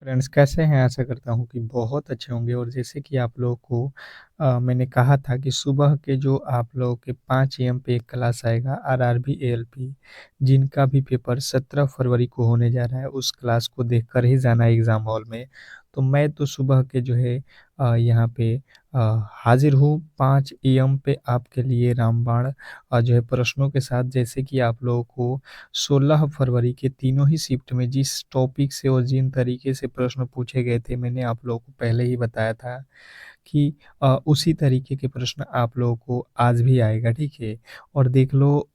Friends कैसे हैं? आशा करता हूँ कि बहुत अच्छे होंगे और जैसे कि आप लोगों को मैंने कहा था कि सुबह के जो आप लोगों के 5 एएम पे एक क्लास आएगा आरआरबी एएलपी जिनका भी पेपर 17 फरवरी को होने जा रहा है, उस क्लास को देखकर ही जाना है एग्ज़ाम हॉल में। तो मैं तो सुबह के जो है यहाँ पे हाज़िर हूँ 5 एएम पे आपके लिए रामबाण जो है प्रश्नों के साथ, जैसे कि आप लोगों को 16 फरवरी के तीनों ही शिफ्ट में जिस टॉपिक से और जिन तरीके से प्रश्न पूछे गए थे, मैंने आप लोगों को पहले ही बताया था कि उसी तरीके के प्रश्न आप लोगों को आज भी आएगा, ठीक है? और देख लो,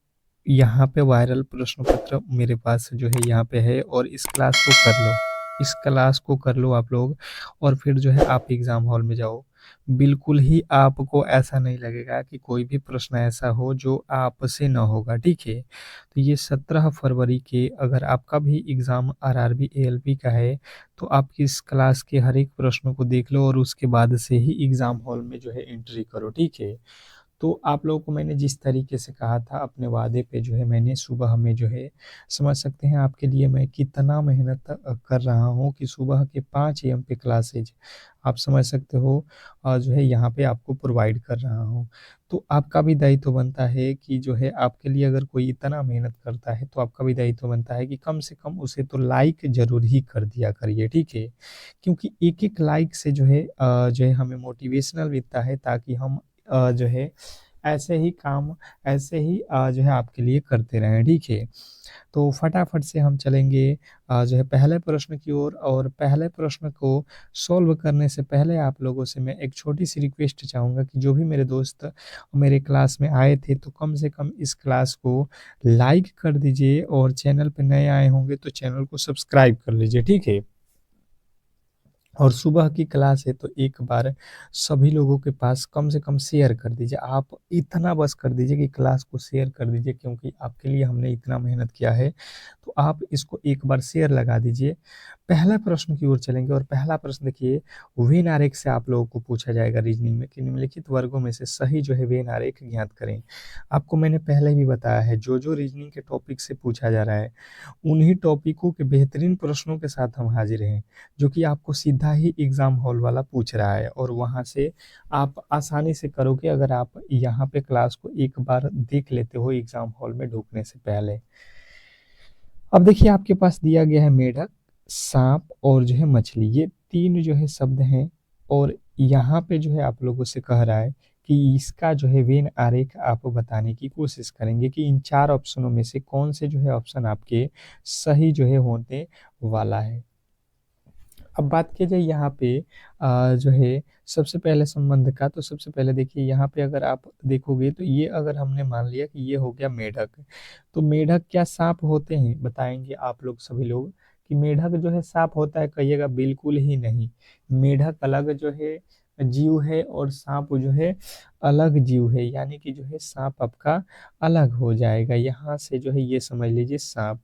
यहाँ पे वायरल प्रश्न पत्र मेरे पास जो है यहाँ पे है और इस क्लास को कर लो। इस क्लास को कर लो आप लोग और फिर जो है आप एग्ज़ाम हॉल में जाओ। बिल्कुल ही आपको ऐसा नहीं लगेगा कि कोई भी प्रश्न ऐसा हो जो आपसे ना होगा, ठीक है? तो ये 17 फरवरी के अगर आपका भी एग्ज़ाम आरआरबी एएलपी का है, तो आप इस क्लास के हर एक प्रश्नों को देख लो और उसके बाद से ही एग्ज़ाम हॉल में जो है एंट्री करो, ठीक है? तो आप लोगों को मैंने जिस तरीके से कहा था अपने वादे पे जो है मैंने सुबह में जो है समझ सकते हैं आपके लिए मैं कितना मेहनत कर रहा हूँ कि सुबह के 5 एएम पे क्लासेज आप समझ सकते हो जो है यहाँ पे आपको प्रोवाइड कर रहा हूँ। तो आपका भी दायित्व बनता है कि जो है आपके लिए अगर कोई इतना मेहनत करता है तो आपका भी दायित्व बनता है कि कम से कम उसे तो लाइक ज़रूर ही कर दिया करिए, ठीक है? क्योंकि एक-एक लाइक से जो है हमें मोटिवेशनल मिलता है ताकि हम जो है ऐसे ही काम ऐसे ही जो है आपके लिए करते रहें, ठीक है? तो फटाफट से हम चलेंगे जो है पहले प्रश्न की ओर और पहले प्रश्न को सॉल्व करने से पहले आप लोगों से मैं एक छोटी-सी रिक्वेस्ट चाहूँगा कि जो भी मेरे दोस्त मेरे क्लास में आए थे, तो कम से कम इस क्लास को लाइक कर दीजिए और चैनल पे नए आए होंगे तो चैनल को सब्सक्राइब कर लीजिए, ठीक है? और सुबह की क्लास है तो एक बार सभी लोगों के पास कम से कम शेयर कर दीजिए। आप इतना बस कर दीजिए कि क्लास को शेयर कर दीजिए क्योंकि आपके लिए हमने इतना मेहनत किया है, तो आप इसको एक बार शेयर लगा दीजिए। पहला प्रश्न की ओर चलेंगे और पहला प्रश्न देखिए, वेन आरेख से आप लोगों को पूछा जाएगा रीज़निंग में कि निम्नलिखित वर्गों में से सही जो है वेन आरेख ज्ञात करें। आपको मैंने पहले भी बताया है जो-जो रीज़निंग के टॉपिक से पूछा जा रहा है, उन्हीं टॉपिकों के बेहतरीन प्रश्नों के साथ हम हाज़िर हैं। जो कि आपको सीधा ही एग्ज़ाम हॉल वाला पूछ रहा है और वहाँ से आप आसानी से करोगे अगर आप यहाँ पे क्लास को एक बार देख लेते हो एग्ज़ाम हॉल में ढुकने से पहले। अब देखिए आपके पास दिया गया है मेढक, साँप और जो है मछली, ये 3 जो है शब्द हैं और यहाँ पे जो है आप लोगों से कह रहा है कि इसका जो है वेन आरेख आप बताने की कोशिश करेंगे कि इन 4 ऑप्शनों में से कौन से जो है ऑप्शन आपके सही जो है होने वाला है। अब बात की जाए यहाँ पे जो है सबसे पहले संबंध का, तो सबसे पहले देखिए यहाँ पे अगर आप देखोगे तो ये अगर हमने मान लिया कि ये हो गया मेढक, तो मेढक क्या साँप होते हैं? बताएँगे आप लोग सभी लोग कि मेढक जो है साँप होता है? कहिएगा बिल्कुल ही नहीं। मेढक अलग जो है जीव है और साँप जो है अलग जीव है, यानी कि जो है साँप आपका अलग हो जाएगा। यहाँ से जो है ये समझ लीजिए साँप।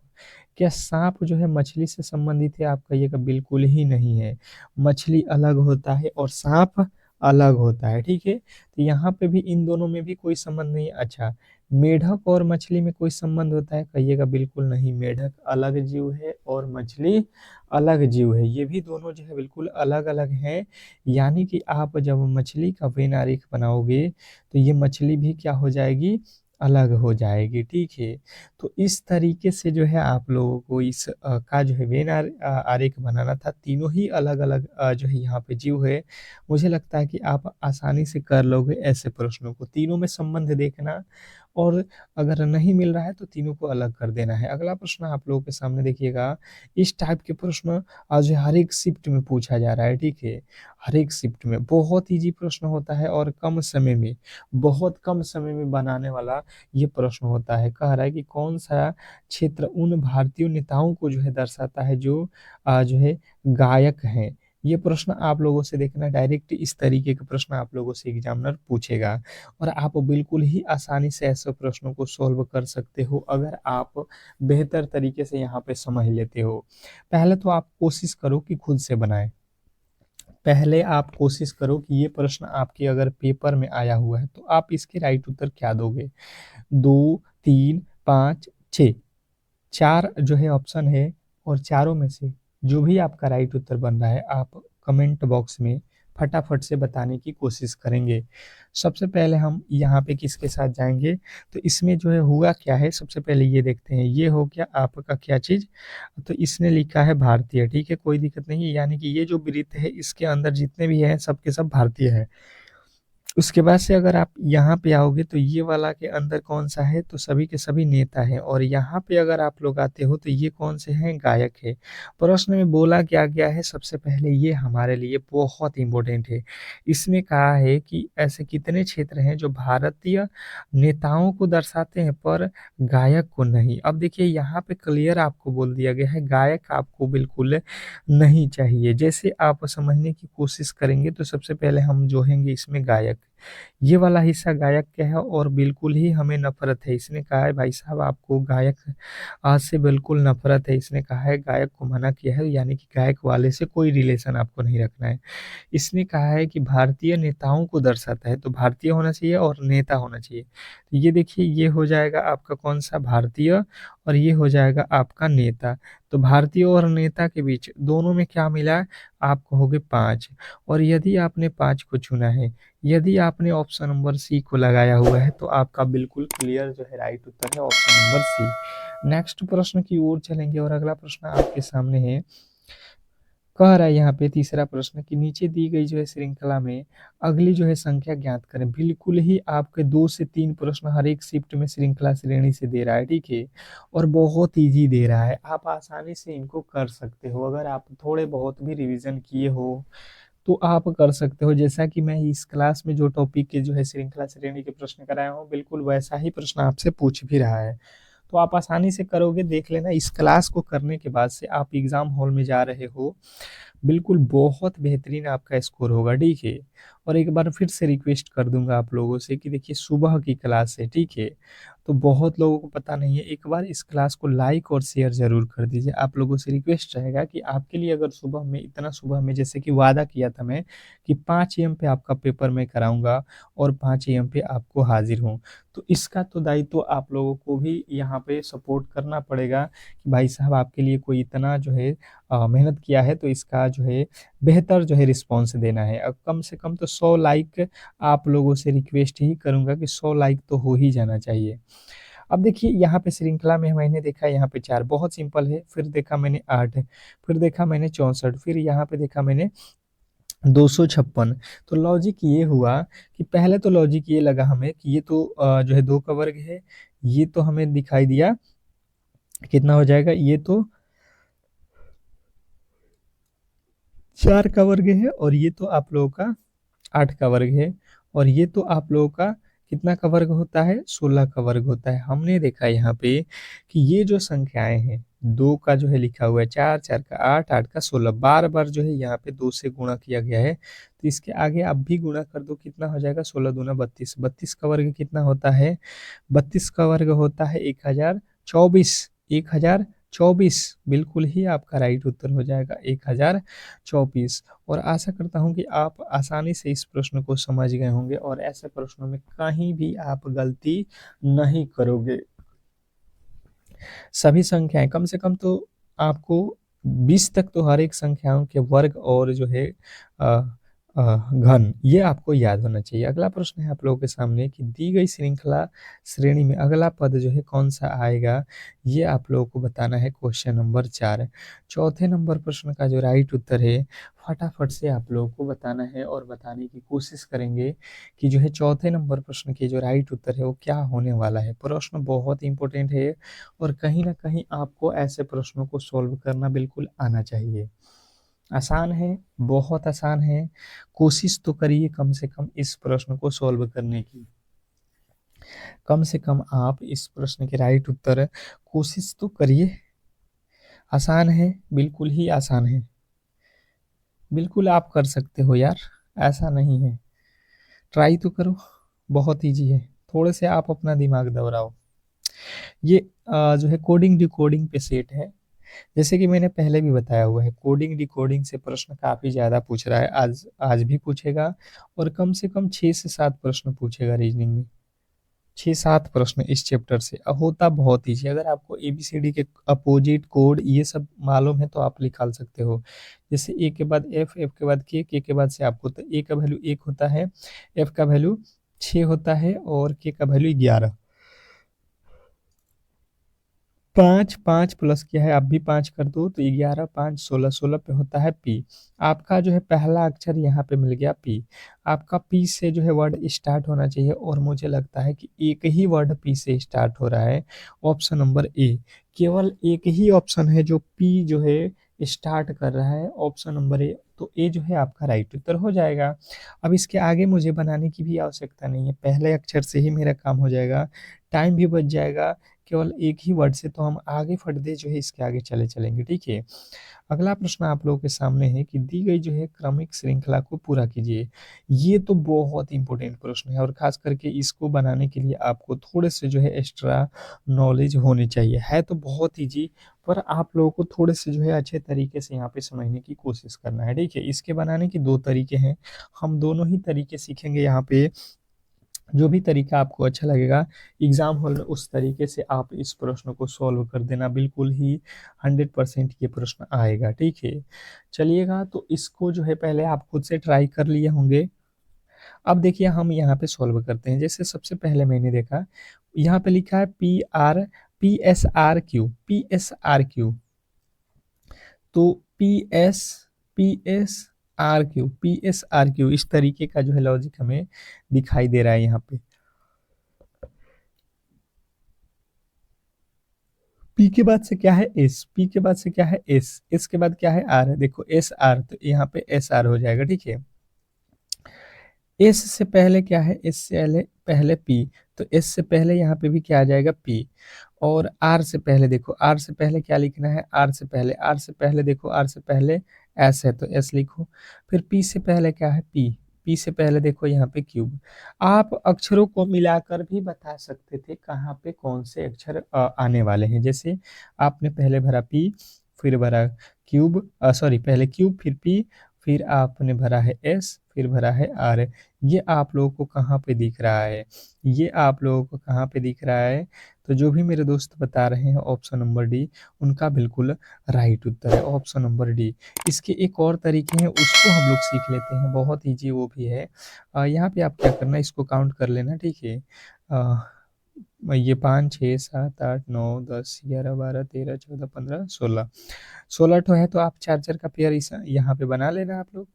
क्या साँप जो है मछली से संबंधित है? आप कहिएगा बिल्कुल ही नहीं है। मछली अलग होता है और साँप अलग होता है, ठीक है? तो यहाँ पे भी इन दोनों में भी कोई संबंध नहीं है। अच्छा, मेढक और मछली में कोई संबंध होता है? कहिएगा बिल्कुल नहीं। मेढक अलग जीव है और मछली अलग जीव है। ये भी दोनों जो है बिल्कुल अलग-अलग हैं, यानी कि आप जब मछली का वेन आरेख बनाओगे, तो ये मछली भी क्या हो जाएगी? अलग हो जाएगी, ठीक है? तो इस तरीके से जो है आप लोगों को का जो है आरेख बनाना था। तीनों ही अलग-अलग जो है यहाँ पे जीव है। मुझे लगता है कि आप आसानी से कर लोगे ऐसे प्रश्नों को। तीनों में संबंध देखना और अगर नहीं मिल रहा है तो तीनों को अलग कर देना है। अगला प्रश्न आप लोगों के सामने देखिएगा, इस टाइप के प्रश्न आज हर एक शिफ्ट में पूछा जा रहा है, ठीक है? हर एक शिफ्ट में बहुत ईज़ी प्रश्न होता है और बहुत कम समय में बनाने वाला ये प्रश्न होता है। कह रहा है कि कौन-सा क्षेत्र उन भारतीय नेताओं को जो है दर्शाता है जो जो है गायक हैं। ये प्रश्न आप लोगों से देखना डायरेक्ट इस तरीके के प्रश्न आप लोगों से एग्ज़ामिनर पूछेगा और आप बिल्कुल ही आसानी से ऐसे प्रश्नों को सॉल्व कर सकते हो अगर आप बेहतर तरीके से यहाँ पे समझ लेते हो। पहले तो आप कोशिश करो कि खुद से बनाएँ। पहले आप कोशिश करो कि ये प्रश्न आपके अगर पेपर में आया हुआ है, तो आप इसके राइट उत्तर क्या दोगे? 2, 3, 5, 6 4 जो है ऑप्शन है और चारों में से जो भी आपका राइट उत्तर बन रहा है आप कमेंट बॉक्स में फटाफट से बताने की कोशिश करेंगे। सबसे पहले हम यहाँ पे किसके साथ जाएँगे, तो इसमें जो है हुआ क्या है, सबसे पहले ये देखते हैं। ये हो गया आपका क्या चीज़, तो इसने लिखा है भारतीय, ठीक है, कोई दिक्कत नहीं है, यानी कि ये जो वृत्त है इसके अंदर जितने भी हैं सब के सब भारतीय हैं। उसके बाद से अगर आप यहाँ पे आओगे तो ये वाला के अंदर कौन-सा है, तो सभी के सभी नेता हैं और यहाँ पे अगर आप लोग आते हो तो ये कौन से हैं, गायक है। प्रश्न में बोला क्या गया है, सबसे पहले ये हमारे लिए बहुत इम्पोर्टेंट है। इसमें कहा है कि ऐसे कितने क्षेत्र हैं जो भारतीय नेताओं को दर्शाते हैं पर गायक को नहीं। अब देखिए यहाँ पे क्लियर आपको बोल दिया गया है, गायक आपको बिल्कुल नहीं चाहिए। जैसे आप समझने की कोशिश करेंगे तो सबसे पहले हम जोहेंगे इसमें गायक। ये वाला हिस्सा गायक का है और बिल्कुल ही हमें नफ़रत है। इसने कहा है भाई साहब आपको गायक आज से बिल्कुल नफ़रत है। इसने कहा है गायक को मना किया है, यानी कि गायक वाले से कोई रिलेशन आपको नहीं रखना है। इसने कहा है कि भारतीय नेताओं को दर्शाता है, तो भारतीय होना चाहिए और नेता होना चाहिए। तो ये देखिए ये हो जाएगा आपका कौन-सा, भारतीय, और ये हो जाएगा आपका नेता। तो भारतीय और नेता के बीच दोनों में क्या मिला, आप कहोगे 5, और यदि आपने 5 को चुना है, यदि आपने ऑप्शन नंबर सी को लगाया हुआ है, तो आपका बिल्कुल क्लियर जो है राइट उत्तर है ऑप्शन नंबर सी। नेक्स्ट प्रश्न की ओर चलेंगे और अगला प्रश्न आपके सामने है। कह रहा है यहाँ पे तीसरा प्रश्न कि नीचे दी गई जो है श्रृंखला में अगली जो है संख्या ज्ञात करें। बिल्कुल ही आपके 2 से 3 प्रश्न हर एक शिफ्ट में श्रृंखला श्रेणी से दे रहा है, ठीक है? और बहुत ईज़ी दे रहा है। आप आसानी से इनको कर सकते हो। अगर आप थोड़े बहुत भी रिवीजन किए हो, तो आप कर सकते हो। जैसा कि मैं इस क्लास में जो टॉपिक के जो है श्रृंखला श्रेणी के प्रश्न कराया हूँ, बिल्कुल वैसा ही प्रश्न आपसे पूछ भी रहा है। तो आप आसानी से करोगे, देख लेना। इस क्लास को करने के बाद से आप एग्ज़ाम हॉल में जा रहे हो, बिल्कुल बहुत बेहतरीन आपका स्कोर होगा, ठीक है? और एक बार फिर से रिक्वेस्ट कर दूँगा आप लोगों से कि देखिए सुबह की क्लास है, ठीक है? तो बहुत लोगों को पता नहीं है, एक बार इस क्लास को लाइक और शेयर ज़रूर कर दीजिए। आप लोगों से रिक्वेस्ट रहेगा कि आपके लिए अगर सुबह में इतना सुबह में, जैसे कि वादा किया था मैं कि 5 एएम पे आपका पेपर मैं कराऊँगा और 5 एएम पे आपको हाज़िर हूँ। तो इसका तो दायित्व आप लोगों को भी यहाँ पे सपोर्ट करना पड़ेगा कि भाई साहब आपके लिए कोई इतना जो है मेहनत किया है, तो इसका जो है बेहतर जो है रिस्पॉन्स देना है। अब कम से कम तो 100 लाइक आप लोगों से रिक्वेस्ट ही करूँगा कि 100 लाइक तो हो ही जाना चाहिए। अब देखिए यहाँ पे श्रृंखला में मैंने देखा यहाँ पे 4, बहुत सिंपल है, फिर देखा मैंने 8, फिर देखा मैंने 64, फिर यहाँ पे देखा मैंने 256। तो लॉजिक ये हुआ कि पहले तो लॉजिक ये लगा हमें कि ये तो जो है 2 का वर्ग है, ये तो हमें दिखाई दिया कितना हो जाएगा, ये तो 4 का वर्ग है और ये तो आप लोगों का 8 का वर्ग है और ये तो आप लोगों का कितना का वर्ग होता है, 16 का वर्ग होता है। हमने देखा यहाँ पे कि ये जो संख्याएँ हैं, 2 का जो है लिखा हुआ है 4, 4 का 8, 8 का 16, बार-बार जो है यहाँ पे 2 से गुणा किया गया है। तो इसके आगे आप भी गुणा कर दो, कितना हो जाएगा, 16 दूना 32, 32 का वर्ग कितना होता है, 32 का वर्ग होता है 1024, 1024, बिल्कुल ही आपका राइट उत्तर हो जाएगा 1024। और आशा करता हूँ कि आप आसानी से इस प्रश्न को समझ गए होंगे और ऐसे प्रश्नों में कहीं भी आप गलती नहीं करोगे। सभी संख्याएँ कम से कम तो आपको 20 तक तो हर एक संख्याओं के वर्ग और जो है अ घन, ये आपको याद होना चाहिए। अगला प्रश्न है आप लोगों के सामने कि दी गई श्रृंखला श्रेणी में अगला पद जो है कौन-सा आएगा? ये आप लोगों को बताना है, क्वेश्चन नंबर 4। चौथे नंबर प्रश्न का जो राइट उत्तर है, फटाफट से आप लोगों को बताना है और बताने की कोशिश करेंगे कि जो है चौथे नंबर प्रश्न के जो राइट उत्तर है वो क्या होने वाला है। प्रश्न बहुत इम्पोर्टेंट है और कहीं न कहीं आपको ऐसे प्रश्नों को सॉल्व करना बिल्कुल आना चाहिए। आसान है, बहुत आसान है, कोशिश तो करिए कम से कम इस प्रश्न को सॉल्व करने की। कम से कम आप इस प्रश्न के राइट उत्तर कोशिश तो करिए। आसान है, बिल्कुल ही आसान है। बिल्कुल आप कर सकते हो यार, ऐसा नहीं है। ट्राई तो करो, बहुत ईज़ी है। थोड़े से आप अपना दिमाग दौड़ाओ। ये जो है कोडिंग डिकोडिंग पे सेट है। जैसे कि मैंने पहले भी बताया हुआ है, कोडिंग डिकोडिंग से प्रश्न काफ़ी ज़्यादा पूछ रहा है, आज आज भी पूछेगा और कम से कम 6 से 7 प्रश्न पूछेगा रीजनिंग में। 6-7 प्रश्न इस चैप्टर से होता बहुत ईजी। अगर आपको एबीसीडी के अपोजिट कोड ये सब मालूम है तो आप निकाल सकते हो। जैसे ए के बाद एफ, एफ के बाद के के बाद से आपको तो ए का वैल्यू 1 होता है, एफ का वैल्यू 6 होता है और के का वैल्यू 11। 5 5 प्लस क्या है, आप भी 5 कर दो तो 11 5 16, 16 पे होता है पी। आपका जो है पहला अक्षर यहाँ पे मिल गया पी। आपका पी से जो है वर्ड स्टार्ट होना चाहिए और मुझे लगता है कि एक ही वर्ड पी से स्टार्ट हो रहा है, ऑप्शन नंबर ए। केवल एक ही ऑप्शन है जो पी जो है स्टार्ट कर रहा है, ऑप्शन नंबर ए। तो ए जो है आपका राइट उत्तर हो जाएगा। अब इसके आगे मुझे बनाने की भी आवश्यकता नहीं है, पहले अक्षर से ही मेरा काम हो जाएगा, टाइम भी बच जाएगा। केवल एक ही वर्ड से तो हम आगे फट दे जो है इसके आगे चले चलेंगे, ठीक है। अगला प्रश्न आप लोगों के सामने है कि दी गई जो है क्रमिक श्रृंखला को पूरा कीजिए। ये तो बहुत इंपॉर्टेंट प्रश्न है और खास करके इसको बनाने के लिए आपको थोड़े से जो है एक्स्ट्रा नॉलेज होनी चाहिए। है तो बहुत ईजी, पर आप लोगों को थोड़े से जो है अच्छे तरीके से यहाँ पे समझने की कोशिश करना है, ठीक है। इसके बनाने के 2 तरीके हैं, हम दोनों ही तरीके सीखेंगे यहाँ पे। जो भी तरीका आपको अच्छा लगेगा एग्जाम हॉल में, उस तरीके से आप इस प्रश्न को सॉल्व कर देना, बिल्कुल ही 100% ये प्रश्न आएगा, ठीक है। चलिएगा, तो इसको जो है पहले आप खुद से ट्राई कर लिए होंगे। अब देखिए हम यहाँ पे सॉल्व करते हैं। जैसे सबसे पहले मैंने देखा यहाँ पे लिखा है पी एस आर क्यू। तो पी एस आर क्यू इस तरीके का जो है लॉजिक हमें दिखाई दे रहा है यहाँ पे। पी के बाद से क्या है एस, पी के बाद से क्या है एस, एस के बाद क्या है आर है, देखो एस आर, तो यहाँ पे एस आर हो जाएगा, ठीक है। एस से पहले क्या है, एस से पहले पहले पी, तो एस से पहले यहाँ पे भी क्या आ जाएगा पी। और आर से पहले देखो, आर से पहले क्या लिखना है, आर से पहले देखो, आर से पहले एस है तो एस लिखो। फिर पी से पहले क्या है पी, पी से पहले देखो यहाँ पे क्यूब। आप अक्षरों को मिलाकर भी बता सकते थे कहाँ पे कौन से अक्षर आने वाले हैं। जैसे आपने पहले भरा पी, फिर भरा क्यूब, सॉरी पहले क्यूब फिर पी, फिर आपने भरा है एस, फिर भरा है आर। ये आप लोगों को कहाँ पे दिख रहा है, ये आप लोगों को कहाँ पे दिख रहा है। तो जो भी मेरे दोस्त बता रहे हैं ऑप्शन नंबर डी, उनका बिल्कुल राइट उत्तर है ऑप्शन नंबर डी। इसके एक और तरीके हैं, उसको हम लोग सीख लेते हैं, बहुत ईजी वो भी है। यहाँ पे आप क्या करना, इसको काउंट कर लेना, ठीक है। ये 5 6 7 8 9 10 11 12 13 14 15 16, 16 ठो है, तो आप चार चार का पेयर इस यहाँ पे बना लेना आप लोग।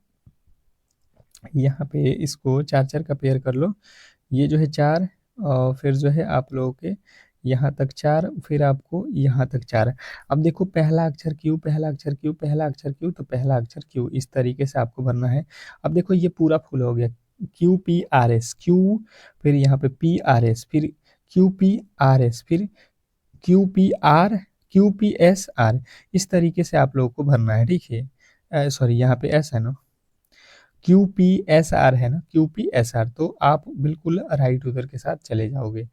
यहाँ पे इसको चार चार का पेयर कर लो। ये जो है 4 और फिर जो है आप लोगों के यहाँ तक 4, फिर आपको यहाँ तक 4। अब देखो पहला अक्षर क्यू, पहला अक्षर क्यू, पहला अक्षर क्यू, तो पहला अक्षर क्यू, इस तरीके से आपको भरना है। अब देखो ये पूरा फुल हो गया, Q P R S Q, फिर यहाँ पे पी आर एस, फिर क्यू पी आर एस, फिर Q P R, Q P S R. इस तरीके से आप लोगों को भरना है, ठीक है। सॉरी यहाँ पे एस है ना, क्यू पी एस आर है ना, क्यू पी एस आर, तो आप बिल्कुल राइट उत्तर के साथ चले जाओगे।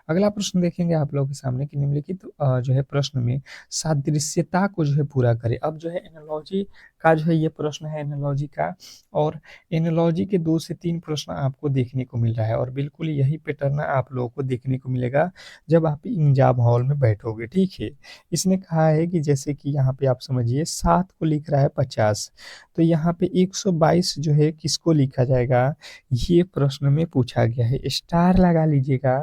अगला प्रश्न देखेंगे आप लोगों के सामने कि निम्नलिखित जो है प्रश्न में सादृश्यता को जो है पूरा करें। अब जो है एनालॉजी का जो है ये प्रश्न है एनालॉजी का, और एनालॉजी के 2 से 3 प्रश्न आपको देखने को मिल रहा है और बिल्कुल यही पैटर्न आप लोगों को देखने को मिलेगा जब आप एग्जाम हॉल में बैठोगे, ठीक है। इसने कहा है कि जैसे कि यहाँ पे आप समझिए 7 को लिख रहा है 50, तो यहाँ पे 122 जो है किसको लिखा जाएगा, ये प्रश्न में पूछा गया है। स्टार लगा लीजिएगा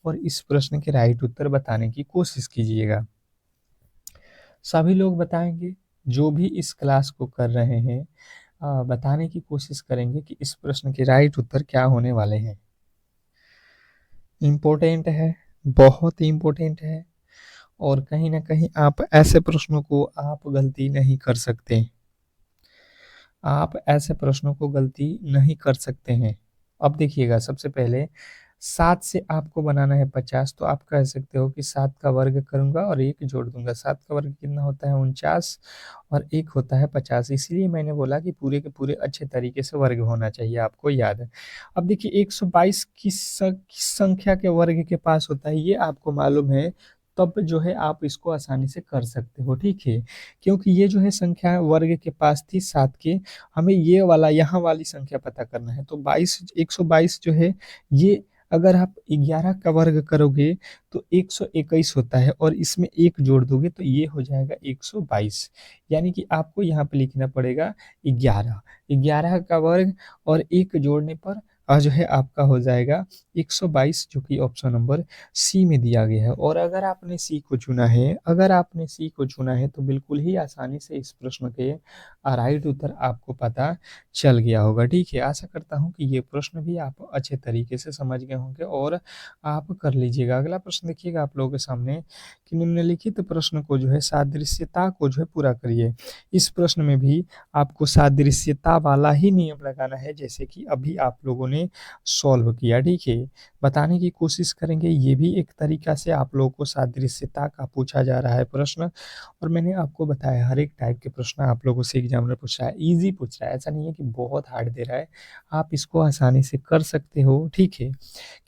और इस प्रश्न के राइट उत्तर बताने की कोशिश कीजिएगा। सभी लोग बताएंगे, जो भी इस क्लास को कर रहे हैं बताने की कोशिश करेंगे कि इस प्रश्न के राइट उत्तर क्या होने वाले हैं। इम्पोर्टेंट है, बहुत ही इम्पोर्टेंट है, और कहीं ना कहीं आप ऐसे प्रश्नों को आप गलती नहीं कर सकते, आप ऐसे प्रश्नों को गलती नहीं कर सकते हैं। अब देखिएगा, सबसे पहले 7 से आपको बनाना है 50, तो आप कह सकते हो कि 7 का वर्ग करूंगा और 1 जोड़ दूंगा। 7 का वर्ग कितना होता है 49, और 1 होता है 50। इसलिए मैंने बोला कि पूरे के पूरे अच्छे तरीके से वर्ग होना चाहिए, आपको याद है। अब देखिए 122 किस संख्या के वर्ग के पास होता है, ये आपको मालूम है, तब जो है आप इसको आसानी से कर सकते हो, ठीक है। क्योंकि ये जो है संख्या वर्ग के पास थी 7 के, हमें ये वाला यहाँ वाली संख्या पता करना है। तो 22 122 जो है ये अगर आप 11 का वर्ग करोगे तो 121 होता है और इसमें 1 जोड़ दोगे तो ये हो जाएगा 122। यानी कि आपको यहाँ पे लिखना पड़ेगा 11। 11 का वर्ग और 1 जोड़ने पर जो है आपका हो जाएगा 122, जो कि ऑप्शन नंबर सी में दिया गया है। और अगर आपने सी को चुना है तो बिल्कुल ही आसानी से इस प्रश्न के राइट उत्तर आपको पता चल गया होगा। ठीक है, आशा करता हूँ कि ये प्रश्न भी आप अच्छे तरीके से समझ गए होंगे और आप कर लीजिएगा। अगला प्रश्न देखिएगा आप लोगों के सामने कि निम्नलिखित प्रश्न को जो है सादृश्यता को जो है पूरा करिए। इस प्रश्न में भी आपको सादृश्यता वाला ही नियम लगाना है जैसे कि अभी आप लोगों ने सॉल्व किया। ठीक है, बताने की कोशिश करेंगे। ये भी एक तरीका से आप लोगों को सादृश्यता का पूछा जा रहा है प्रश्न, और मैंने आपको बताया हर एक टाइप के प्रश्न आप लोगों से एग्जामिनर पूछ रहा है, इजी पूछ रहा है, ऐसा नहीं है कि बहुत हार्ड दे रहा है। आप इसको आसानी से कर सकते हो। ठीक है,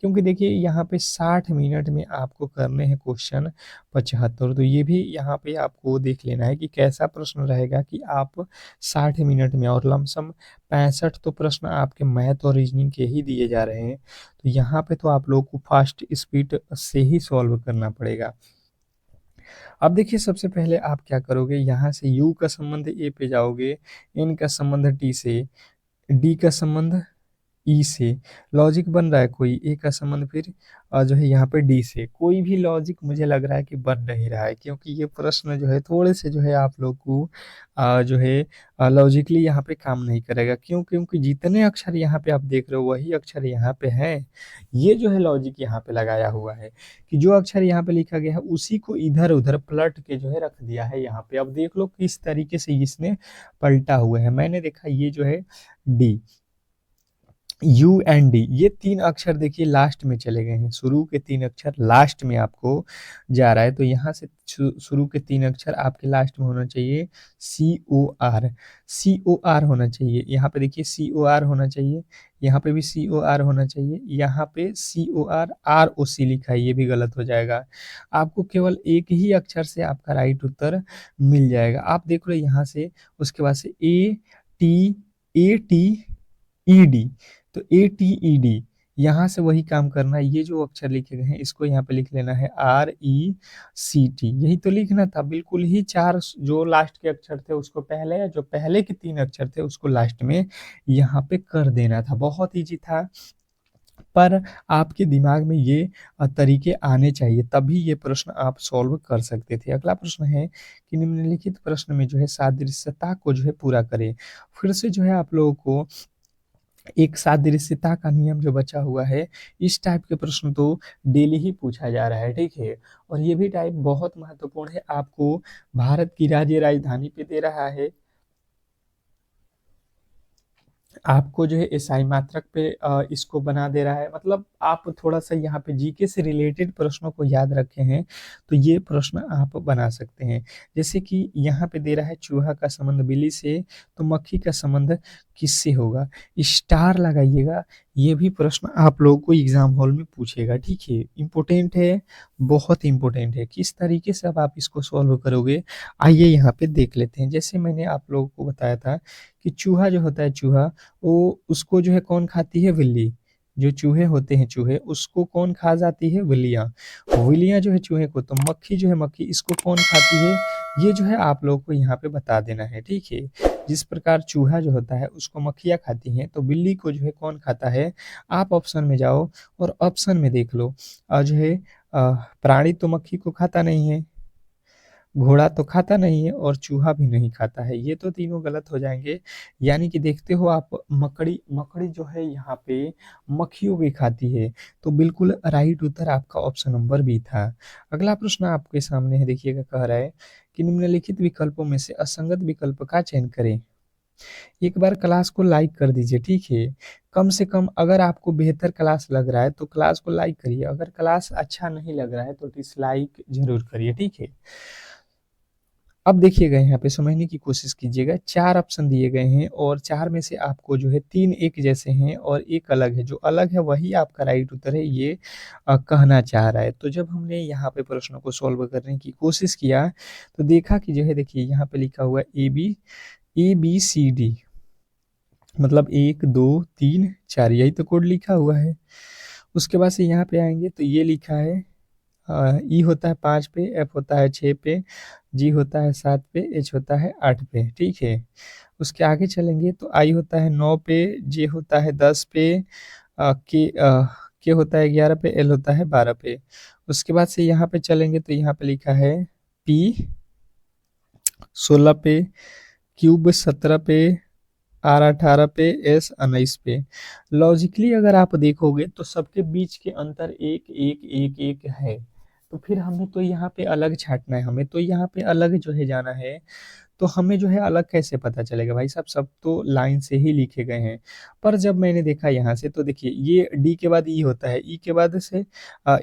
क्योंकि देखिए यहाँ पे 60 मिनट में आपको करने हैं क्वेश्चन 75, तो ये भी यहाँ पे आपको देख लेना है कि कैसा प्रश्न रहेगा कि आप 60 मिनट में, और लमसम 65 तो प्रश्न आपके मैथ और रीजनिंग के ही दिए जा रहे हैं, तो यहाँ पे तो आप लोग को फास्ट स्पीड से ही सॉल्व करना पड़ेगा। अब देखिए सबसे पहले आप क्या करोगे, यहाँ से u का संबंध a पे जाओगे, n का संबंध t से, d का संबंध ई से। लॉजिक बन रहा है कोई? ए का संबंध फिर जो है यहाँ पे डी से। कोई भी लॉजिक मुझे लग रहा है कि बन नहीं रहा है, क्योंकि ये प्रश्न जो है थोड़े से जो है आप लोग को जो है लॉजिकली यहाँ पे काम नहीं करेगा। क्यों? क्योंकि जितने अक्षर यहाँ पे आप देख रहे हो वही अक्षर यहाँ पे हैं। ये जो है लॉजिक यहाँ पे लगाया हुआ है कि जो अक्षर यहाँ पे लिखा गया है उसी को इधर उधर पलट के जो है रख दिया है यहाँ पे। अब देख लो किस तरीके से इसने पलटा हुआ है। मैंने देखा ये जो है डी, यू एंड डी, ये 3 अक्षर देखिए लास्ट में चले गए हैं। शुरू के 3 अक्षर लास्ट में आपको जा रहा है, तो यहाँ से शुरू के 3 अक्षर आपके लास्ट में होना चाहिए। सी ओ आर होना चाहिए। यहाँ पे देखिए COR होना चाहिए, यहाँ पे भी COR होना चाहिए, यहाँ पे COR ROC लिखा है, ये भी गलत हो जाएगा। आपको केवल एक ही अक्षर से आपका राइट उत्तर मिल जाएगा। आप देख लो यहाँ से, उसके बाद से ATED, तो ATED, यहाँ से वही काम करना है। ये जो अक्षर लिखे गए हैं इसको यहाँ पे लिख लेना है RECT, यही तो लिखना था। बिल्कुल ही 4 जो लास्ट के अक्षर थे उसको पहले, या जो पहले के 3 अक्षर थे उसको लास्ट में यहाँ पे कर देना था। बहुत ईजी था, पर आपके दिमाग में ये तरीके आने चाहिए, तभी ये प्रश्न आप सॉल्व कर सकते थे। अगला प्रश्न है कि निम्नलिखित प्रश्न में जो है सादृश्यता को जो है पूरा करें। फिर से जो है आप लोगों को एक सादृश्यता का नियम जो बचा हुआ है, इस टाइप के प्रश्न तो डेली ही पूछा जा रहा है। ठीक है, और ये भी टाइप बहुत महत्वपूर्ण है, आपको भारत की राज्य राजधानी पे दे रहा है, आपको जो है एसआई मात्रक पे इसको बना दे रहा है। मतलब आप थोड़ा सा यहाँ पे जीके से रिलेटेड प्रश्नों को याद रखे हैं तो ये प्रश्न आप बना सकते हैं। जैसे कि यहाँ पे दे रहा है चूहा का संबंध बिल्ली से, तो मक्खी का संबंध किससे होगा? स्टार लगाइएगा। ये भी प्रश्न आप लोगों को एग्जाम हॉल में पूछेगा। ठीक है, इंपॉर्टेंट है, बहुत इंपॉर्टेंट है। किस तरीके से अब आप इसको सॉल्व करोगे, आइए यहाँ पे देख लेते हैं। जैसे मैंने आप लोगों को बताया था कि चूहा जो होता है, चूहा, वो उसको जो है कौन खाती है? बिल्ली। जो चूहे होते हैं चूहे, उसको कौन खा जाती है? बिल्लियाँ। बिल्लियाँ जो है चूहे को, तो मक्खी जो है मक्खी, इसको कौन खाती है? ये जो है आप लोगों को यहाँ पे बता देना है। ठीक है, जिस प्रकार चूहा जो होता है उसको मक्खियाँ खाती हैं, तो बिल्ली को जो है कौन खाता है? आप ऑप्शन में जाओ और ऑप्शन में देख लो। जो है प्राणी तो मक्खी को खाता नहीं है, घोड़ा तो खाता नहीं है, और चूहा भी नहीं खाता है। ये तो तीनों गलत हो जाएंगे। यानी कि देखते हो आप, मकड़ी मकड़ी जो है यहाँ पे मक्खियों भी खाती है, तो बिल्कुल राइट उत्तर आपका ऑप्शन नंबर बी था। अगला प्रश्न आपके सामने है, देखिएगा, कह रहा है कि निम्नलिखित विकल्पों में से असंगत विकल्प का चयन करें। एक बार क्लास को लाइक कर दीजिए। ठीक है, कम से कम अगर आपको बेहतर क्लास लग रहा है तो क्लास को लाइक करिए, अगर क्लास अच्छा नहीं लग रहा है तो डिसलाइक जरूर करिए। ठीक है, अब देखिएगा यहाँ पे समझने की कोशिश कीजिएगा। 4 ऑप्शन दिए गए हैं और 4 में से आपको जो है 3 एक जैसे हैं और एक अलग है। जो अलग है वही आपका राइट उत्तर है, ये कहना चाह रहा है। तो जब हमने यहाँ पे प्रश्नों को सॉल्व करने की कोशिश किया तो देखा कि जो है, देखिए यहाँ पे लिखा हुआ है ABCD, मतलब 1 2 3 4, यही तो कोड लिखा हुआ है। उसके बाद से यहाँ पे आएँगे तो ये लिखा है ई होता है 5 पे, एफ होता है 6 पे, जी होता है 7 पे, एच होता है 8 पे, ठीक है। उसके आगे चलेंगे तो आई होता है 9 पे, जे होता है 10 पे, के होता है 11 पे, एल होता है 12 पे। उसके बाद से यहाँ पे चलेंगे तो यहाँ पे लिखा है पी 16 पे, क्यूब 17 पे, आर 18 पे, एस 19 पे। लॉजिकली अगर आप देखोगे तो सबके बीच के अंतर एक एक एक एक है, तो फिर हमें तो यहाँ पे अलग छांटना है, हमें तो यहाँ पे अलग जो है जाना है। तो हमें जो है अलग कैसे पता चलेगा भाई साहब, सब तो लाइन से ही लिखे गए हैं। पर जब मैंने देखा यहाँ से तो देखिए ये डी के बाद ई होता है, ई के बाद से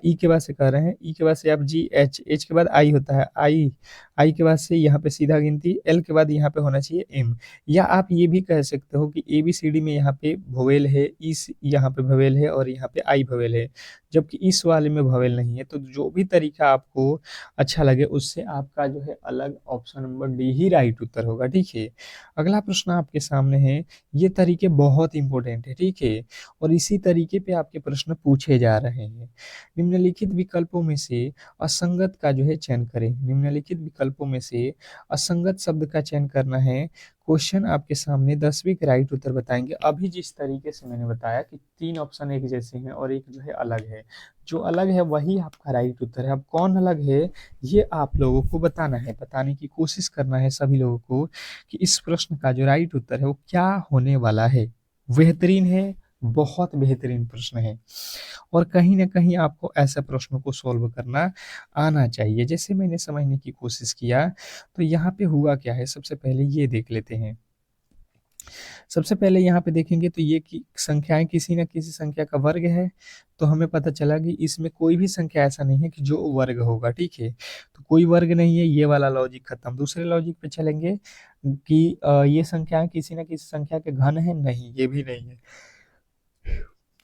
ई के बाद से कह रहे हैं, ई के बाद से आप जी, एच, एच के बाद आई होता है, आई, आई के बाद से यहाँ पे सीधा गिनती, एल के बाद यहाँ पे होना चाहिए एम। या आप ये भी कह सकते हो कि ए बी सी डी में यहाँ पे वोवेल है, इस यहाँ पे वोवेल है और यहाँ पे आई वोवेल है, जबकि इस वाले में वोवेल नहीं है। तो जो भी तरीका आपको अच्छा लगे उससे आपका जो है अलग ऑप्शन नंबर डी ही राइट उत्तर होगा, ठीक है। अगला प्रश्न आपके सामने है, ये तरीके बहुत इंपॉर्टेंट है, ठीक है, और इसी तरीके पे आपके प्रश्न पूछे जा रहे हैं। निम्नलिखित विकल्पों में से असंगत का जो है चयन करें, निम्नलिखित विकल्पों में से असंगत शब्द का चयन करना है। क्वेश्चन आपके सामने 10वीं के राइट उत्तर बताएंगे। अभी जिस तरीके से मैंने बताया कि 3 ऑप्शन एक जैसे हैं और एक जो है अलग है, जो अलग है वही आपका राइट उत्तर है। अब कौन अलग है ये आप लोगों को बताना है, बताने की कोशिश करना है सभी लोगों को कि इस प्रश्न का जो राइट उत्तर है वो क्या होने वाला है। बेहतरीन है, बहुत बेहतरीन प्रश्न है, और कहीं ना कहीं आपको ऐसे प्रश्नों को सॉल्व करना आना चाहिए। जैसे मैंने समझने की कोशिश किया तो यहाँ पे हुआ क्या है, सबसे पहले ये देख लेते हैं। सबसे पहले यहाँ पे देखेंगे तो ये कि संख्याएं किसी न किसी संख्या का वर्ग है, तो हमें पता चला कि इसमें कोई भी संख्या ऐसा नहीं है कि जो वर्ग होगा, ठीक है। तो कोई वर्ग नहीं है, ये वाला लॉजिक खत्म। दूसरे लॉजिक पे चलेंगे कि ये संख्याएं किसी न किसी संख्या के घन है, नहीं ये भी नहीं है।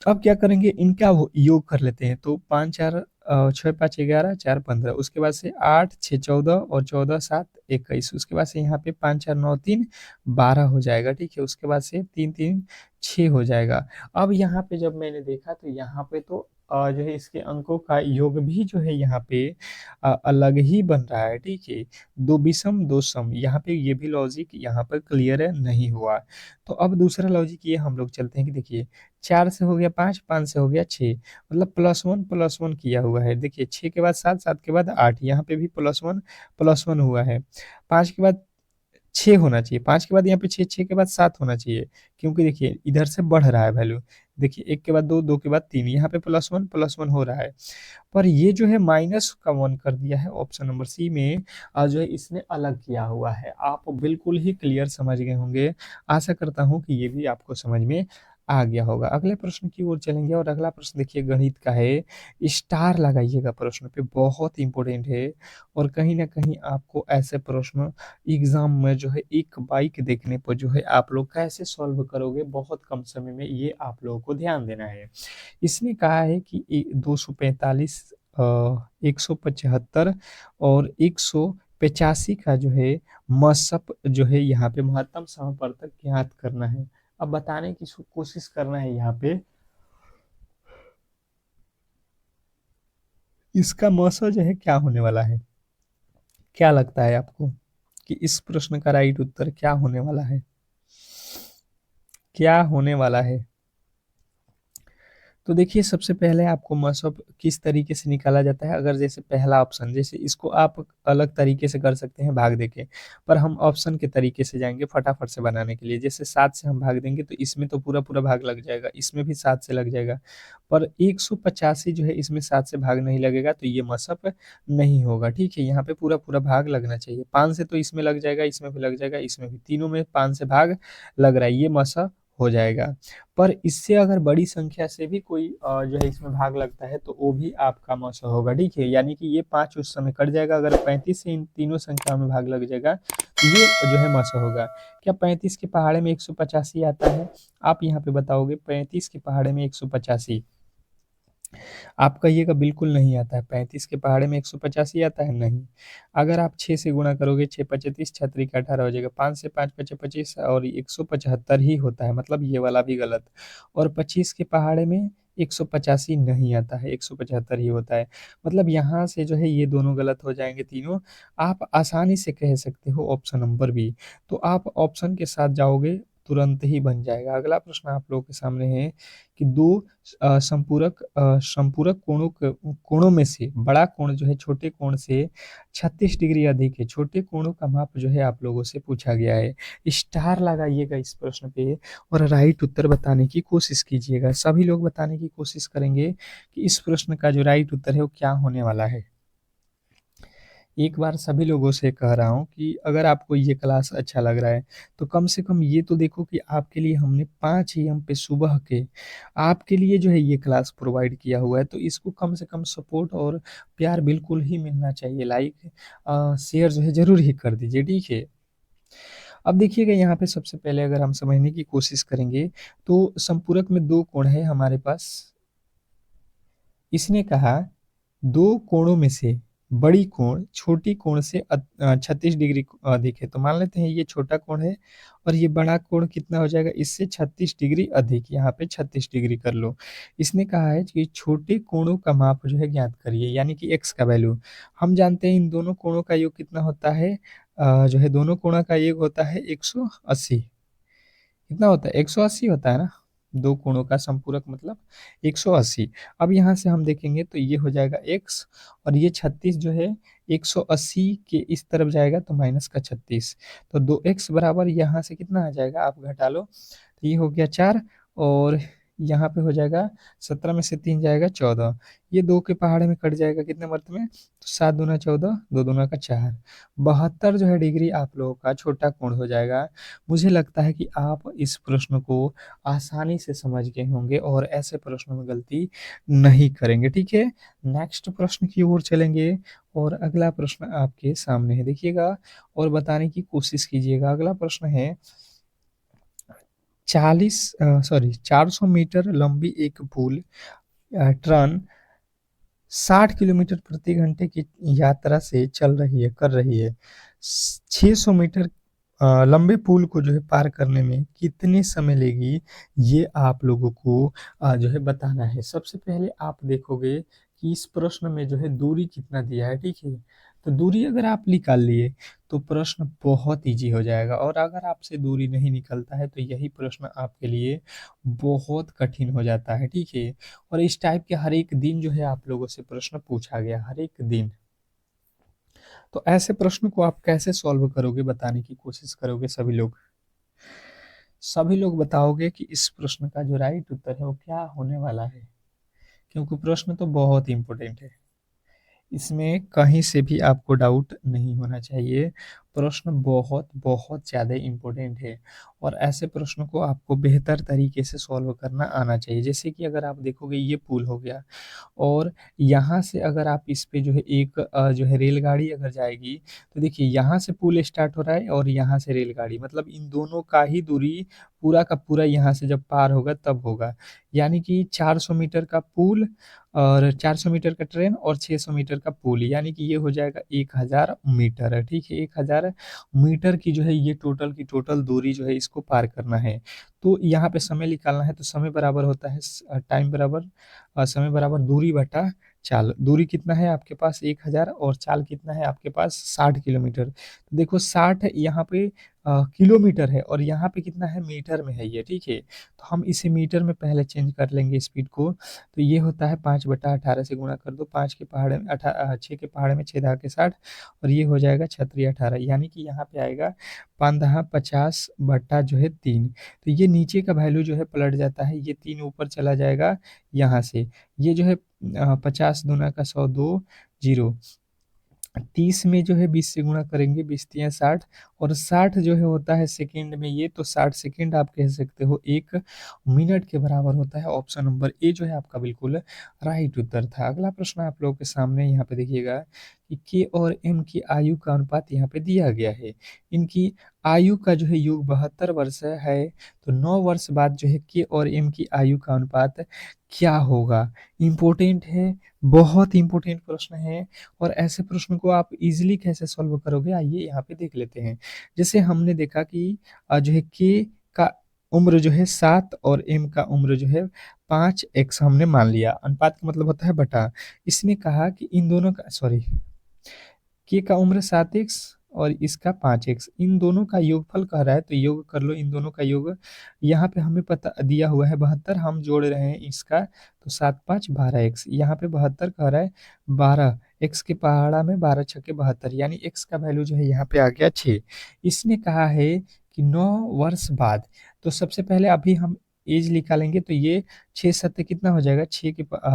अब क्या करेंगे, इनका योग कर लेते हैं। तो 5 4 6 5 11 4 15, उसके बाद से 8 6 14 और 14 7 21, उसके बाद से यहाँ पे 5 4 9 3 12 हो जाएगा, ठीक है। उसके बाद से 3 3 6 हो जाएगा। अब यहाँ पे जब मैंने देखा तो यहाँ पे तो जो है इसके अंकों का योग भी जो है यहाँ पे अलग ही बन रहा है, ठीक है। दो विषम दो सम, यहाँ पे ये भी लॉजिक यहाँ पर क्लियर नहीं हुआ। तो अब दूसरा लॉजिक ये हम लोग चलते हैं कि देखिए 4 से हो गया 5, 5 से हो गया 6, मतलब प्लस वन किया हुआ है। देखिए 6 के बाद 7, 7 के बाद 8, यहाँ पे भी प्लस वन हुआ है। 5 के बाद 6 होना चाहिए, 5 के बाद यहाँ पे 6, 6 के बाद 7 होना चाहिए, क्योंकि देखिए इधर से बढ़ रहा है वैल्यू। देखिए 1 के बाद 2, 2 के बाद 3, यहाँ पे प्लस वन हो रहा है। पर ये जो है माइनस का 1 कर दिया है ऑप्शन नंबर सी में, और जो है इसने अलग किया हुआ है। आप बिल्कुल ही क्लियर समझ गए होंगे। आशा करता हूँ कि ये भी आपको समझ में आ गया होगा। अगले प्रश्न की ओर चलेंगे और अगला प्रश्न देखिए गणित का है। स्टार लगाइएगा प्रश्न पे, बहुत इंपॉर्टेंट है, और कहीं ना कहीं आपको ऐसे प्रश्न एग्जाम में जो है एक बाइक देखने पर जो है आप लोग कैसे सॉल्व करोगे बहुत कम समय में, ये आप लोगों को ध्यान देना है। इसने कहा है कि 245, 175 और 185 का जो है मसप जो है यहाँ पे महत्तम समापवर्तक ज्ञात करना है। अब बताने की कोशिश करना है यहाँ पे, इसका मसो जो है क्या होने वाला है। क्या लगता है आपको कि इस प्रश्न का राइट उत्तर क्या होने वाला है, क्या होने वाला है? तो देखिए सबसे पहले आपको मसब किस तरीके से निकाला जाता है। अगर जैसे पहला ऑप्शन, जैसे इसको आप अलग तरीके से कर सकते हैं भाग देके, पर हम ऑप्शन के तरीके से जाएंगे फटाफट से बनाने के लिए। जैसे 7 से हम भाग देंगे तो इसमें तो पूरा पूरा भाग लग जाएगा, इसमें भी 7 से लग जाएगा, पर 185 जो है इसमें 7 से भाग नहीं लगेगा, तो ये मसब नहीं होगा, ठीक है। यहाँ पे पूरा पूरा भाग लगना चाहिए। 5 से तो इसमें लग जाएगा, इसमें भी लग जाएगा, इसमें भी, तीनों में 5 से भाग लग रहा है, ये मसब हो जाएगा। पर इससे अगर बड़ी संख्या से भी कोई जो है इसमें भाग लगता है तो वो भी आपका मौसा होगा, ठीक है। यानी कि ये 5 उस समय कट जाएगा। अगर 35 से इन तीनों संख्या में भाग लग जाएगा तो ये जो है मौसा होगा। क्या 35 के पहाड़े में 185 आता है? आप यहाँ पे बताओगे 35 के पहाड़े में 185, आप कहिएगा बिल्कुल नहीं आता है। 35 के पहाड़े में 185 आता है, नहीं। अगर आप 6 से गुणा करोगे, 6 25 छत्री का 18 हो जाएगा। 5 से 5 पचे 25 और 175 ही होता है, मतलब ये वाला भी गलत। और 25 के पहाड़े में 185 नहीं आता है, 175 ही होता है। मतलब यहाँ से जो है ये दोनों गलत हो जाएँगे तीनों। आप आसानी से कह सकते हो ऑप्शन नंबर बी। तो आप ऑप्शन के साथ जाओगे, तुरंत ही बन जाएगा। अगला प्रश्न आप लोगों के सामने है कि 2 संपूरक कोणों में से बड़ा कोण जो है छोटे कोण से 36 डिग्री अधिक है। छोटे कोणों का माप जो है आप लोगों से पूछा गया है। स्टार लगाइएगा इस प्रश्न पे और राइट उत्तर बताने की कोशिश कीजिएगा। सभी लोग बताने की कोशिश करेंगे कि इस प्रश्न का जो राइट उत्तर है वो क्या होने वाला है। एक बार सभी लोगों से कह रहा हूँ कि अगर आपको ये क्लास अच्छा लग रहा है, तो कम से कम ये तो देखो कि आपके लिए हमने 5 एएम पे सुबह के आपके लिए जो है ये क्लास प्रोवाइड किया हुआ है, तो इसको कम से कम सपोर्ट और प्यार बिल्कुल ही मिलना चाहिए। लाइक शेयर जो है ज़रूर ही कर दीजिए, ठीक है? अब देखिएगा यहाँ पे सबसे पहले अगर हम समझने की कोशिश करेंगे, तो संपूरक में 2 कोण है हमारे पास। इसने कहा 2 कोणों में से बड़ी कोण छोटी कोण से 36 डिग्री अधिक है। तो मान लेते हैं ये छोटा कोण है और ये बड़ा कोण कितना हो जाएगा इससे 36 डिग्री अधिक, यहाँ पे 36 डिग्री कर लो। इसने कहा है कि छोटे कोणों का माप जो है ज्ञात करिए, यानी कि x का वैल्यू। हम जानते हैं इन दोनों कोणों का योग कितना होता है, जो है दोनों कोणों का योग होता है 180। कितना होता है? 180 होता है ना? 2 कोणों का संपूरक मतलब 180। अब यहाँ से हम देखेंगे तो ये हो जाएगा x और ये 36 जो है 180 के इस तरफ जाएगा तो माइनस का 36। तो 2x बराबर यहाँ से कितना आ जाएगा आप घटा लो। तो ये हो गया 4 और यहाँ पे हो जाएगा 17 में से 3 जाएगा 14। ये 2 के पहाड़े में कट जाएगा कितने मर्त में? तो 7 दूना 14, 2 दूना का 4। 72 जो है डिग्री आप लोगों का छोटा कोण हो जाएगा। मुझे लगता है कि आप इस प्रश्न को आसानी से समझ गए होंगे और ऐसे प्रश्नों में गलती नहीं करेंगे, ठीक है? नेक्स्ट प्रश्न की ओर चलेंगे और अगला प्रश्न आपके सामने है, देखिएगा और बताने की कोशिश कीजिएगा। अगला प्रश्न है 400 मीटर लंबी एक पुल ट्रन 60 किलोमीटर प्रति घंटे की यात्रा से कर रही है। 600 मीटर लंबे पुल को जो है पार करने में कितने समय लेगी, ये आप लोगों को जो है बताना है। सबसे पहले आप देखोगे कि इस प्रश्न में जो है दूरी कितना दिया है, ठीक है? तो दूरी अगर आप निकाल लिए तो प्रश्न बहुत इजी हो जाएगा और अगर आपसे दूरी नहीं निकलता है तो यही प्रश्न आपके लिए बहुत कठिन हो जाता है, ठीक है? और इस टाइप के हर एक दिन जो है आप लोगों से प्रश्न पूछा गया, हर एक दिन। तो ऐसे प्रश्न को आप कैसे सॉल्व करोगे बताने की कोशिश करोगे सभी लोग। सभी लोग बताओगे कि इस प्रश्न का जो राइट उत्तर है वो क्या होने वाला है, क्योंकि प्रश्न तो बहुत इंपॉर्टेंट है। इसमें कहीं से भी आपको डाउट नहीं होना चाहिए। प्रश्न बहुत बहुत ज़्यादा इम्पोर्टेंट है और ऐसे प्रश्नों को आपको बेहतर तरीके से सॉल्व करना आना चाहिए। जैसे कि अगर आप देखोगे ये पुल हो गया और यहाँ से अगर आप इस पे जो है एक जो है रेलगाड़ी अगर जाएगी, तो देखिए यहाँ से पुल स्टार्ट हो रहा है और यहाँ से रेलगाड़ी, मतलब इन दोनों का ही दूरी पूरा का पूरा यहाँ से जब पार होगा तब होगा। यानी कि 400 मीटर का पुल और 400 मीटर का ट्रेन और 600 मीटर का पुल, यानी कि ये हो जाएगा 1000 मीटर, ठीक है? 1000 मीटर की जो है ये टोटल दूरी जो है इसको पार करना है। तो यहाँ पे समय निकालना है तो समय बराबर होता है टाइम बराबर समय बराबर दूरी बटा चाल। दूरी कितना है आपके पास 1000 और चाल कितना है आपके पास 60 किलोमीटर। तो देखो 60 यहाँ पे किलोमीटर है और यहाँ पे कितना है मीटर में है ये, ठीक है? तो हम इसे मीटर में पहले चेंज कर लेंगे स्पीड को। तो ये होता है 5/18 से गुणा कर दो, 5 के पहाड़े में 6 के पहाड़े में 6 दहा के 60 और ये हो जाएगा 6×3 = 18, यानी कि यहाँ पे आएगा 5×10 बटा जो है 3। तो ये नीचे का वैल्यू जो है पलट जाता है, ये 3 ऊपर चला जाएगा यहाँ से। ये जो है 50 दूना का 100, 2 0, 30 में जो है 20 से गुणा करेंगे, 20×3 = 60 और 60 जो है होता है सेकंड में, ये तो 60 सेकंड आप कह सकते हो 1 मिनट के बराबर होता है। ऑप्शन नंबर ए जो है आपका बिल्कुल राइट उत्तर था। अगला प्रश्न आप लोगों के सामने यहाँ पे देखिएगा कि के और एम की आयु का अनुपात यहाँ पे दिया गया है। इनकी आयु का जो है योग 72 वर्ष है, तो 9 वर्ष बाद जो है के और एम की आयु का अनुपात क्या होगा? इम्पोर्टेंट है, बहुत इंपॉर्टेंट प्रश्न है और ऐसे प्रश्न को आप इजीली कैसे सॉल्व करोगे आइए यहाँ पे देख लेते हैं। जैसे हमने देखा कि जो है के का उम्र जो है 7 और m का उम्र जो है 5x हमने मान लिया। अनुपात का मतलब होता है बटा। इसने कहा कि इन दोनों का सॉरी k का उम्र 7x और इसका 5x, इन दोनों का योगफल कह रहा है, तो योग कर लो इन दोनों का योग। यहाँ पे हमें पता दिया हुआ है 72, हम जोड़ रहे हैं इसका, तो 7 5 12x, यहाँ पे 72 कह रहा है 12, x के पहाड़ा में 12 छक्के 72, यानी x का वैल्यू जो है यहाँ पे आ गया 6। इसने कहा है कि 9 वर्ष बाद, तो सबसे पहले अभी हम एज निकालेंगे, तो ये 6 सत्ते कितना हो जाएगा,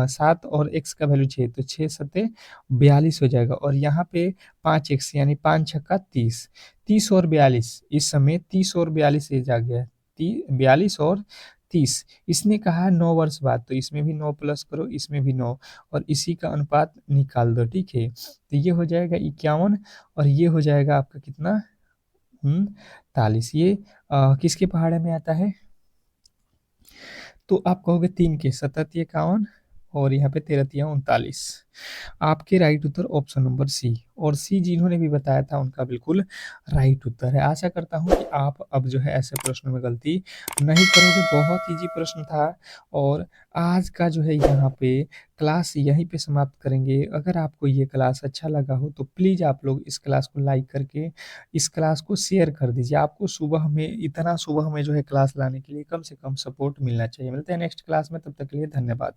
7 और x का वैल्यू 6, तो 6 सत्ते 42 हो जाएगा। और यहाँ पे 5x यानी 5 छक्का 30, 30 और 42, इस समय 30 और 42 एज आ गया है, 42 और 30। इसने कहा 9 वर्ष बाद, तो इसमें भी 9 प्लस करो, इसमें भी 9, और इसी का अनुपात निकाल दो, ठीक है। तो ये हो जाएगा 51 और ये हो जाएगा आपका कितना, 43। ये किसके पहाड़े में आता है, तो आप कहोगे 3 के, 77 51 और यहाँ पे 13 39। आपके राइट उत्तर ऑप्शन नंबर सी, और सी जिन्होंने भी बताया था उनका बिल्कुल राइट उत्तर है। आशा करता हूँ कि आप अब जो है ऐसे प्रश्नों में गलती नहीं करोगे। बहुत इजी प्रश्न था। और आज का जो है यहाँ पे क्लास यहीं पे समाप्त करेंगे। अगर आपको ये क्लास अच्छा लगा हो तो प्लीज़ आप लोग इस क्लास को लाइक करके इस क्लास को शेयर कर दीजिए। आपको सुबह में इतना सुबह में जो है क्लास लाने के लिए कम से कम सपोर्ट मिलना चाहिए। मिलते हैं नेक्स्ट क्लास में, तब तक के लिए धन्यवाद।